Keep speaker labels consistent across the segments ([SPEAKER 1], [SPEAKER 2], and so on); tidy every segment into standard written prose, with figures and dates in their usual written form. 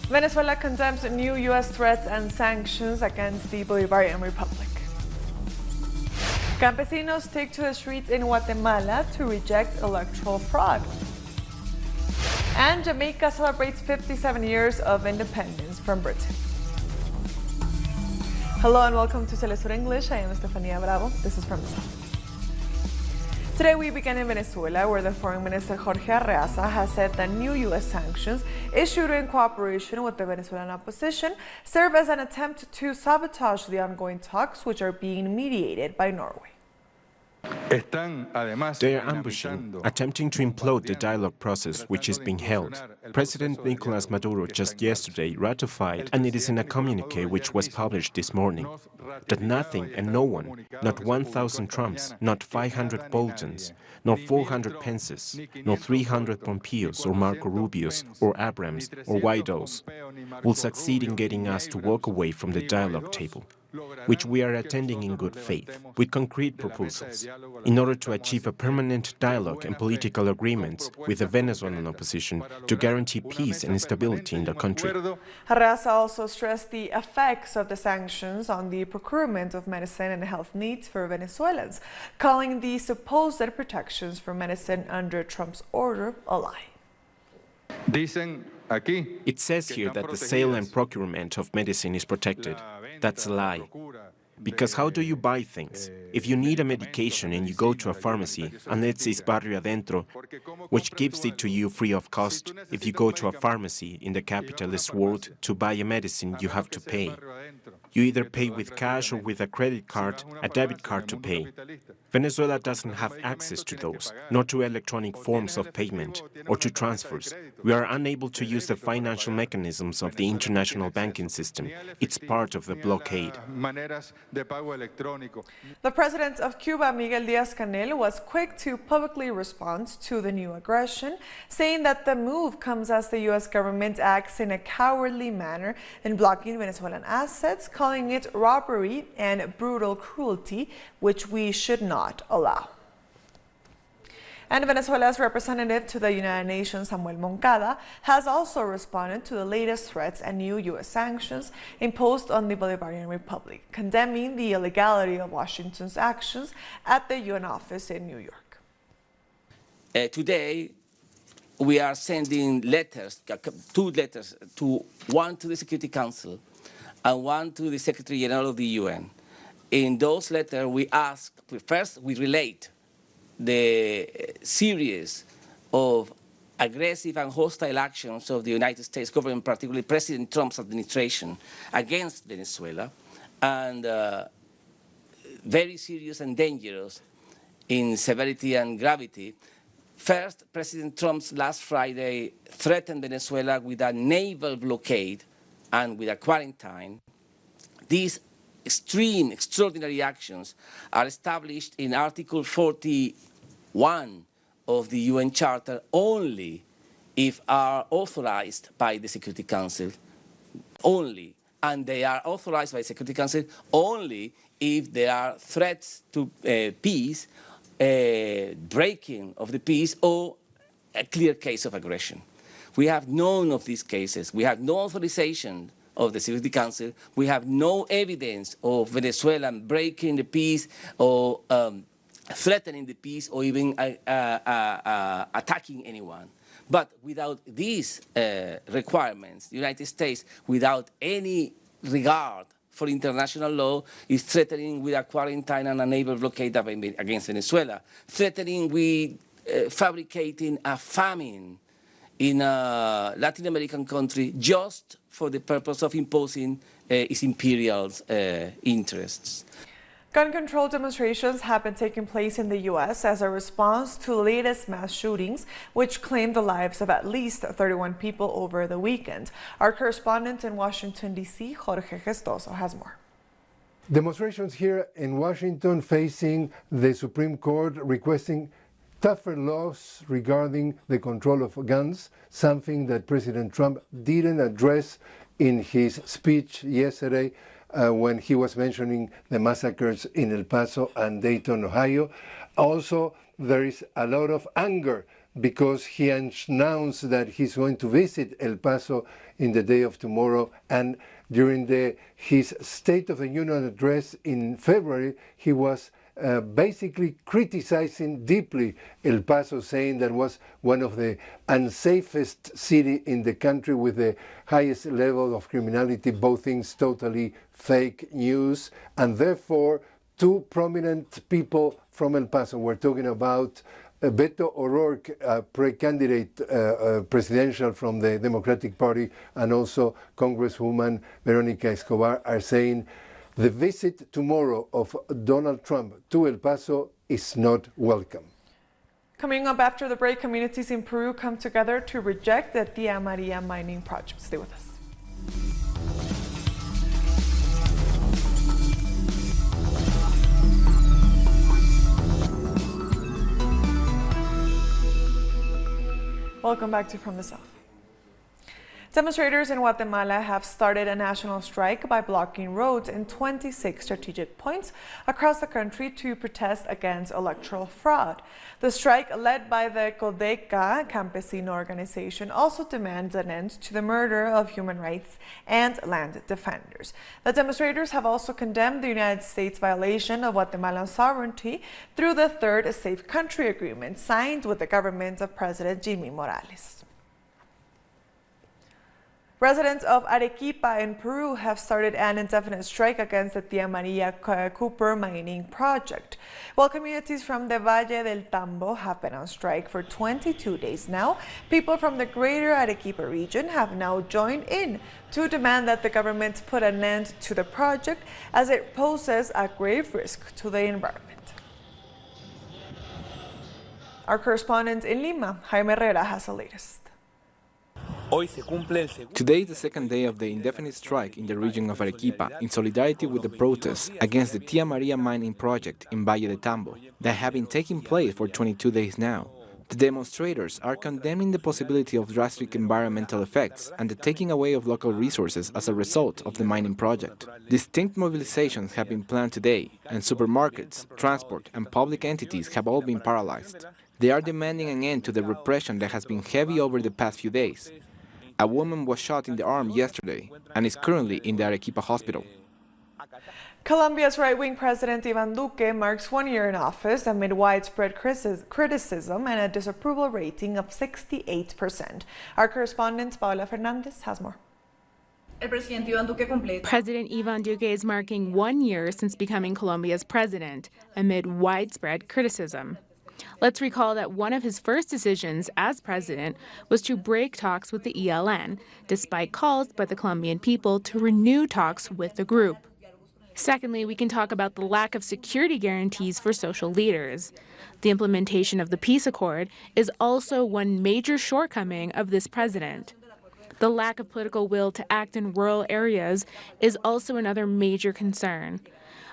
[SPEAKER 1] Venezuela condemns new U.S. threats and sanctions against the Bolivarian Republic. Campesinos take to the streets in Guatemala to reject electoral fraud. And Jamaica celebrates 57 years of independence from Britain. Hello and welcome to Telesur English. I am Estefania Bravo. This is from the South. Today we begin in Venezuela, where the Foreign Minister Jorge Arreaza has said that new U.S. sanctions issued in cooperation with the Venezuelan opposition serve as an attempt to sabotage the ongoing talks, which are being mediated by Norway.
[SPEAKER 2] They are ambushing, attempting to implode the dialogue process which is being held. President Nicolas Maduro just yesterday ratified, and it is in a communique which was published this morning, that nothing and no one, not 1,000 Trumps, not 500 Boltons, not 400 Pences, not 300 Pompeos or Marco Rubios or Abrams or Guaidos, will succeed in getting us to walk away from the dialogue table, which we are attending in good faith, with concrete proposals, in order to achieve a permanent dialogue and political agreements with the Venezuelan opposition to guarantee peace and stability in the country.
[SPEAKER 1] Arreaza also stressed the effects of the sanctions on the procurement of medicine and health needs for Venezuelans, calling the supposed protections for medicine under Trump's order a lie.
[SPEAKER 2] It says here that the sale and procurement of medicine is protected. That's a lie. Because how do you buy things? If you need a medication and you go to a pharmacy, and let's say it's Barrio Adentro, which gives it to you free of cost, if you go to a pharmacy in the capitalist world to buy a medicine, you have to pay. You either pay with cash or with a credit card, a debit card to pay. Venezuela doesn't have access to those, nor to electronic forms of payment, or to transfers. We are unable to use the financial mechanisms of the international banking system. It's part of the blockade.
[SPEAKER 1] The president of Cuba, Miguel Díaz-Canel, was quick to publicly respond to the new aggression, saying that the move comes as the U.S. government acts in a cowardly manner in blocking Venezuelan assets, calling it robbery and brutal cruelty, which we should not allow. And Venezuela's representative to the United Nations, Samuel Moncada, has also responded to the latest threats and new U.S. sanctions imposed on the Bolivarian Republic, condemning the illegality of Washington's actions at the UN office in New York.
[SPEAKER 3] Today, we are sending letters, two letters, one to the Security Council and one to the Secretary General of the UN. In those letters, we ask, first, we relate the series of aggressive and hostile actions of the United States government, particularly President Trump's administration, against Venezuela, and very serious and dangerous in severity and gravity. First, President Trump's last Friday threatened Venezuela with a naval blockade and with a quarantine. These extreme, extraordinary actions are established in Article 41 of the UN Charter only if are authorized by the Security Council, only. And they are authorized by the Security Council only if there are threats to peace, breaking of the peace, or a clear case of aggression. We have none of these cases. We have no authorization of the Security Council. We have no evidence of Venezuela breaking the peace or threatening the peace or even attacking anyone. But without these requirements, the United States, without any regard for international law, is threatening with a quarantine and a naval blockade against Venezuela, threatening with fabricating a famine in a Latin American country just for the purpose of imposing its imperial interests.
[SPEAKER 1] Gun control demonstrations have been taking place in the U.S. as a response to the latest mass shootings, which claimed the lives of at least 31 people over the weekend. Our correspondent in Washington, D.C., Jorge Gestoso, has more.
[SPEAKER 4] Demonstrations here in Washington facing the Supreme Court requesting tougher laws regarding the control of guns, something that President Trump didn't address in his speech yesterday when he was mentioning the massacres in El Paso and Dayton, Ohio. Also, there is a lot of anger because he announced that he's going to visit El Paso in the day of tomorrow, and during his State of the Union address in February, he was basically criticizing deeply El Paso, saying that was one of the unsafest cities in the country with the highest level of criminality, both things totally fake news, and therefore two prominent people from El Paso, we're talking about Beto O'Rourke, pre-candidate presidential from the Democratic Party, and also Congresswoman Veronica Escobar, are saying the visit tomorrow of Donald Trump to El Paso is not welcome.
[SPEAKER 1] Coming up after the break, communities in Peru come together to reject the Tía María mining project. Stay with us. Welcome back to From the South. Demonstrators in Guatemala have started a national strike by blocking roads in 26 strategic points across the country to protest against electoral fraud. The strike, led by the Codeca Campesino organization, also demands an end to the murder of human rights and land defenders. The demonstrators have also condemned the United States' violation of Guatemalan sovereignty through the Third Safe Country Agreement signed with the government of President Jimmy Morales. Residents of Arequipa in Peru have started an indefinite strike against the Tía María copper mining project. While communities from the Valle del Tambo have been on strike for 22 days now, people from the greater Arequipa region have now joined in to demand that the government put an end to the project as it poses a grave risk to the environment. Our correspondent in Lima, Jaime Herrera, has the latest.
[SPEAKER 5] Today is the second day of the indefinite strike in the region of Arequipa in solidarity with the protests against the Tía María mining project in Valle de Tambo that have been taking place for 22 days now. The demonstrators are condemning the possibility of drastic environmental effects and the taking away of local resources as a result of the mining project. Distinct mobilizations have been planned today, and supermarkets, transport, and public entities have all been paralyzed. They are demanding an end to the repression that has been heavy over the past few days. A woman was shot in the arm yesterday and is currently in the Arequipa hospital.
[SPEAKER 1] Colombia's right-wing President Iván Duque marks 1 year in office amid widespread criticism and a disapproval rating of 68%. Our correspondent Paola Fernandez has more.
[SPEAKER 6] President Iván Duque is marking 1 year since becoming Colombia's president amid widespread criticism. Let's recall that one of his first decisions as president was to break talks with the ELN, despite calls by the Colombian people to renew talks with the group. Secondly, we can talk about the lack of security guarantees for social leaders. The implementation of the peace accord is also one major shortcoming of this president. The lack of political will to act in rural areas is also another major concern.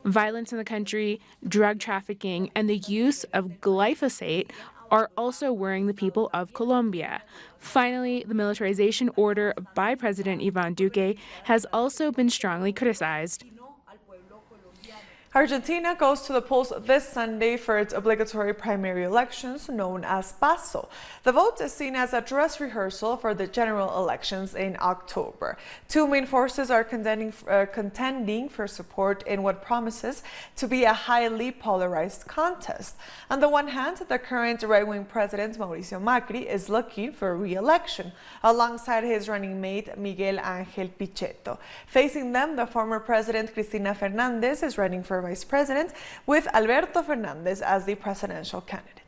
[SPEAKER 6] Violence in the country, drug trafficking, and the use of glyphosate are also worrying the people of Colombia. Finally, the militarization order by President Iván Duque has also been strongly criticized.
[SPEAKER 1] Argentina goes to the polls this Sunday for its obligatory primary elections known as PASO. The vote is seen as a dress rehearsal for the general elections in October. Two main forces are contending for support in what promises to be a highly polarized contest. On the one hand, the current right-wing president Mauricio Macri is looking for re-election, alongside his running mate Miguel Ángel Pichetto. Facing them, the former president Cristina Fernández is running for vice president, with Alberto Fernández as the presidential candidate.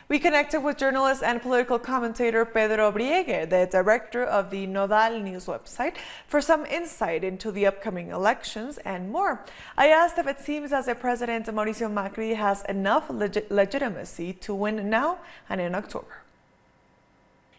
[SPEAKER 1] We connected with journalist and political commentator Pedro Briege, the director of the Nodal News website, for some insight into the upcoming elections and more. I asked if it seems as if President Mauricio Macri has enough legitimacy to win now and in October.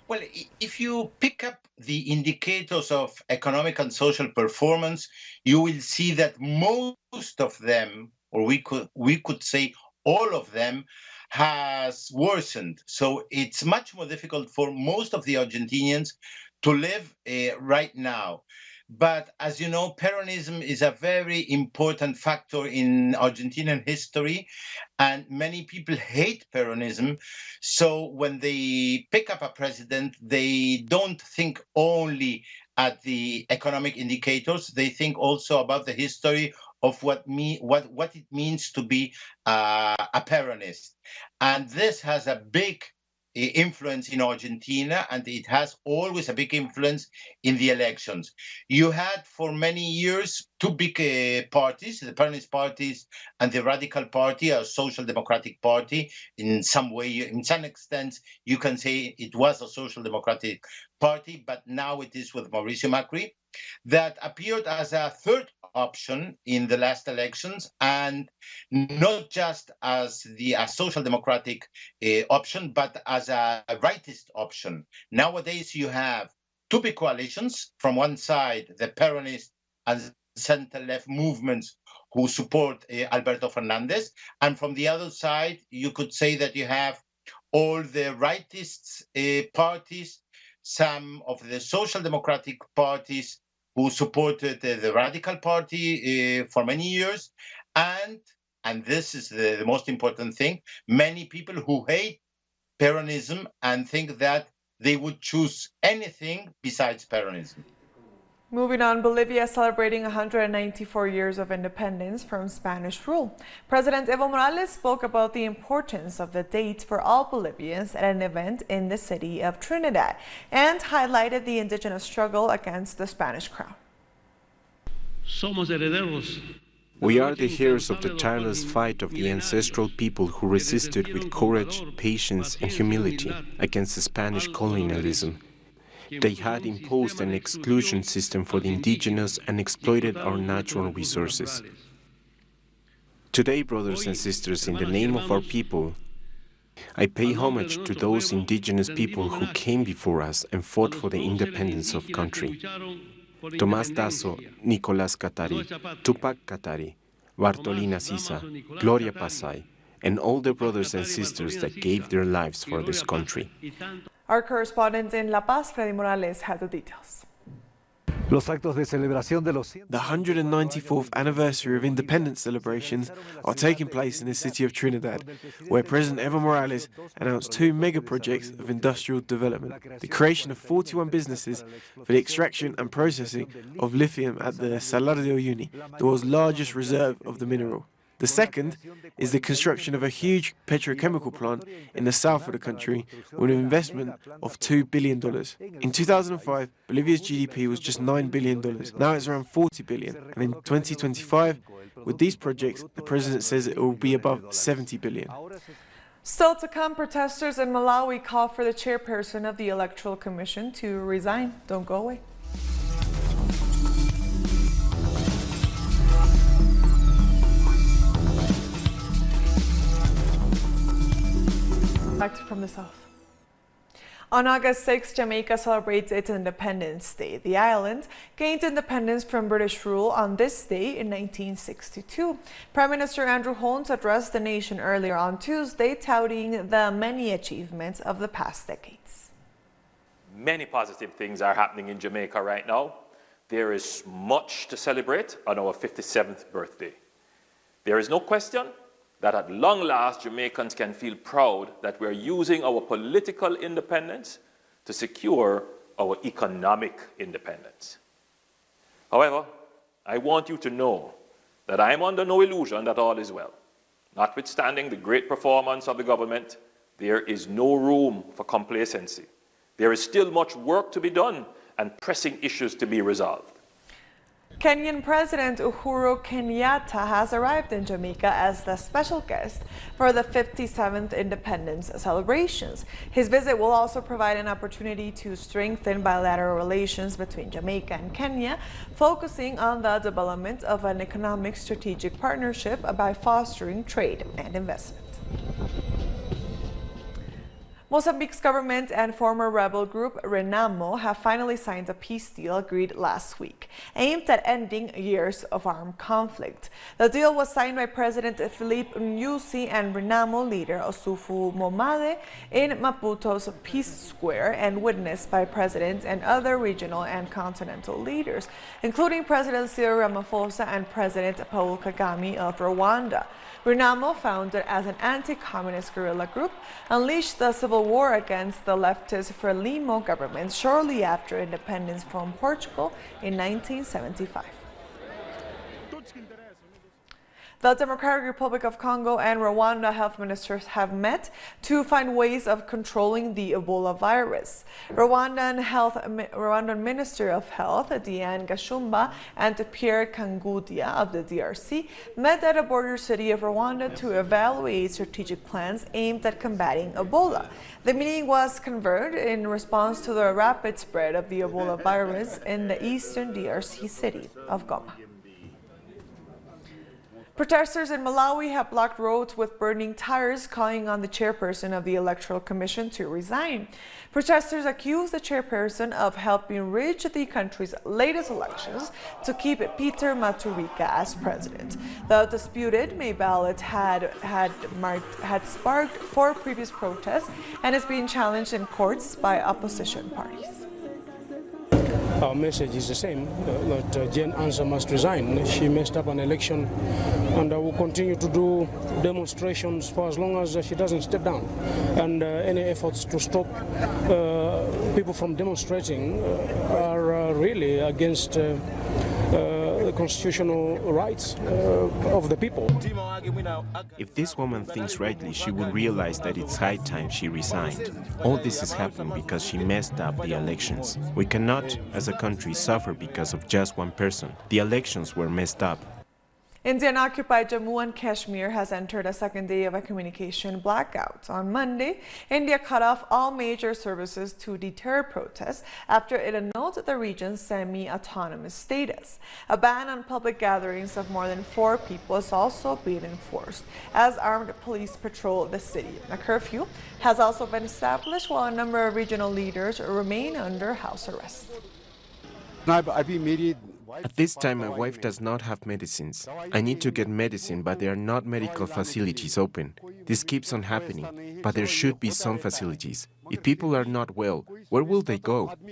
[SPEAKER 7] Well, if you pick up the indicators of economic and social performance, you will see that most of them, or we could say all of them, has worsened. So it's much more difficult for most of the Argentinians to live right now. But as you know, Peronism is a very important factor in Argentinian history, and many people hate Peronism. So when they pick up a president, they don't think only at the economic indicators, they think also about the history of what it means to be a Peronist. And this has a big influence in Argentina, and it has always a big influence in the elections. You had for many years two big parties, the Peronist parties and the Radical Party, a social democratic party. In some way, in some extent, you can say it was a social democratic party, but now it is with Mauricio Macri, that appeared as a third option in the last elections, and not just as a social democratic option, but as a rightist option. Nowadays, you have two big coalitions. From one side, the Peronist and center-left movements who support Alberto Fernandez, and from the other side, you could say that you have all the rightist parties, some of the social democratic parties who supported the Radical Party for many years, and this is the most important thing, many people who hate Peronism and think that they would choose anything besides Peronism.
[SPEAKER 1] Moving on, Bolivia is celebrating 194 years of independence from Spanish rule. President Evo Morales spoke about the importance of the date for all Bolivians at an event in the city of Trinidad and highlighted the indigenous struggle against the Spanish crown.
[SPEAKER 2] We are the heroes of the tireless fight of the ancestral people who resisted with courage, patience, and humility against the Spanish colonialism. They had imposed an exclusion system for the indigenous and exploited our natural resources. Today, brothers and sisters, in the name of our people, I pay homage to those indigenous people who came before us and fought for the independence of country. Tomás Dazo, Nicolás Catari, Tupac Catari, Bartolina Sisa, Gloria Pasay, and all the brothers and sisters that gave their lives for this country.
[SPEAKER 1] Our correspondent in La Paz, Freddy Morales, has the details.
[SPEAKER 8] The 194th anniversary of independence celebrations are taking place in the city of Trinidad, where President Evo Morales announced 2 mega projects of industrial development: the creation of 41 businesses for the extraction and processing of lithium at the Salar de Uyuni, the world's largest reserve of the mineral. The second is the construction of a huge petrochemical plant in the south of the country with an investment of $2 billion. In 2005, Bolivia's GDP was just $9 billion. Now it's around $40 billion. And in 2025, with these projects, the president says it will be above $70 billion.
[SPEAKER 1] Still to come, protesters in Malawi call for the chairperson of the Electoral Commission to resign. Don't go away. Back from the south. On August 6, Jamaica celebrates its Independence Day. The island gained independence from British rule on this day in 1962. Prime Minister Andrew Holness addressed the nation earlier on Tuesday, touting the many achievements of the past decades.
[SPEAKER 9] Many positive things are happening in Jamaica right now. There is much to celebrate on our 57th birthday. There is no question that at long last, Jamaicans can feel proud that we're using our political independence to secure our economic independence. However, I want you to know that I am under no illusion that all is well. Notwithstanding the great performance of the government, there is no room for complacency. There is still much work to be done and pressing issues to be resolved.
[SPEAKER 1] Kenyan President Uhuru Kenyatta has arrived in Jamaica as the special guest for the 57th independence celebrations. His visit will also provide an opportunity to strengthen bilateral relations between Jamaica and Kenya, focusing on the development of an economic strategic partnership by fostering trade and investment. Mozambique's government and former rebel group Renamo have finally signed a peace deal agreed last week, aimed at ending years of armed conflict. The deal was signed by President Filipe Nyusi and Renamo leader Osufu Momade in Maputo's Peace Square and witnessed by presidents and other regional and continental leaders, including President Cyril Ramaphosa and President Paul Kagame of Rwanda. Renamo, founded as an anti-communist guerrilla group, unleashed the civil war against the leftist Frelimo government shortly after independence from Portugal in 1975. The Democratic Republic of Congo and Rwanda health ministers have met to find ways of controlling the Ebola virus. Rwandan Minister of Health, Diane Gashumba, and Pierre Kangudia of the DRC met at a border city of Rwanda to evaluate strategic plans aimed at combating Ebola. The meeting was convened in response to the rapid spread of the Ebola virus in the eastern DRC city of Goma. Protesters in Malawi have blocked roads with burning tires, calling on the chairperson of the Electoral Commission to resign. Protesters accuse the chairperson of helping rig the country's latest elections to keep Peter Mutharika as president. The disputed May ballot had sparked 4 previous protests and is being challenged in courts by opposition parties.
[SPEAKER 10] Our message is the same, that Jane Ansa must resign. She messed up an election, and will continue to do demonstrations for as long as she doesn't step down. And any efforts to stop people from demonstrating are really against the constitutional rights of the people.
[SPEAKER 2] If this woman thinks rightly, she will realize that it's high time she resigned. All this is happening because she messed up the elections. We cannot, as a country, suffer because of just one person. The elections were messed up.
[SPEAKER 1] Indian-occupied Jammu and Kashmir has entered a second day of a communication blackout. On Monday, India cut off all major services to deter protests after it annulled the region's semi-autonomous status. A ban on public gatherings of more than 4 people is also being enforced as armed police patrol the city. A curfew has also been established while a number of regional leaders remain under house arrest.
[SPEAKER 2] At this time, my wife does not have medicines. I need to get medicine, but there are not medical facilities open. This keeps on happening, but there should be some facilities. If people are not well, where will they go?
[SPEAKER 8] At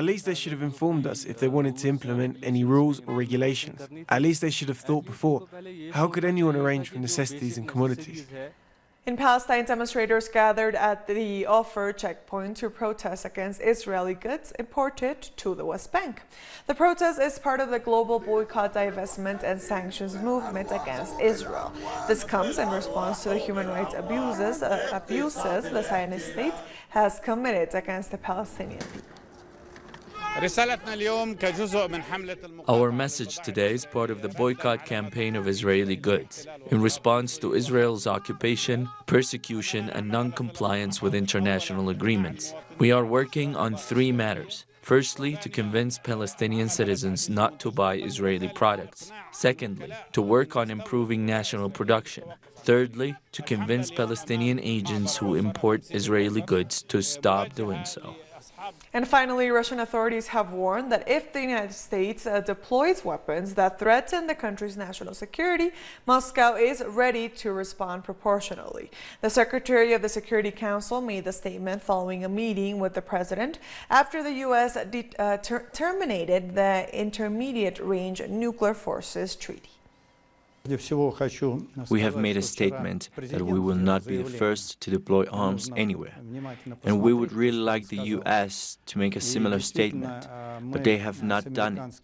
[SPEAKER 8] least they should have informed us if they wanted to implement any rules or regulations. At least they should have thought before. How could anyone arrange for necessities and commodities?
[SPEAKER 1] In Palestine, demonstrators gathered at the Offer checkpoint to protest against Israeli goods imported to the West Bank. The protest is part of the global boycott, divestment, and sanctions movement against Israel. This comes in response to the human rights abuses the Zionist state has committed against the Palestinian people.
[SPEAKER 11] Our message today is part of the boycott campaign of Israeli goods in response to Israel's occupation, persecution, and non-compliance with international agreements. We are working on 3 matters. Firstly, to convince Palestinian citizens not to buy Israeli products. Secondly, to work on improving national production. Thirdly, to convince Palestinian agents who import Israeli goods to stop doing so.
[SPEAKER 1] And finally, Russian authorities have warned that if the United States deploys weapons that threaten the country's national security, Moscow is ready to respond proportionally. The Secretary of the Security Council made the statement following a meeting with the president after the U.S. terminated the Intermediate Range Nuclear Forces Treaty.
[SPEAKER 11] We have made a statement that we will not be the first to deploy arms anywhere, and we would really like the U.S. to make a similar statement, but they have not done it.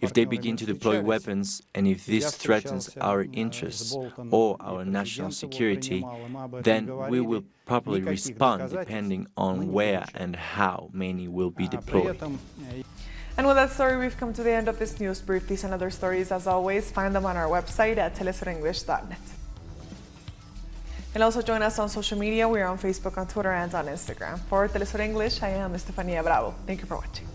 [SPEAKER 11] If they begin to deploy weapons, and if this threatens our interests or our national security, then we will properly respond depending on where and how many will be deployed.
[SPEAKER 1] And with that story, we've come to the end of this news brief. These and other stories, as always, find them on our website at telesurenglish.net. And also join us on social media. We are on Facebook, on Twitter, and on Instagram. For Telesur English, I am Estefania Bravo. Thank you for watching.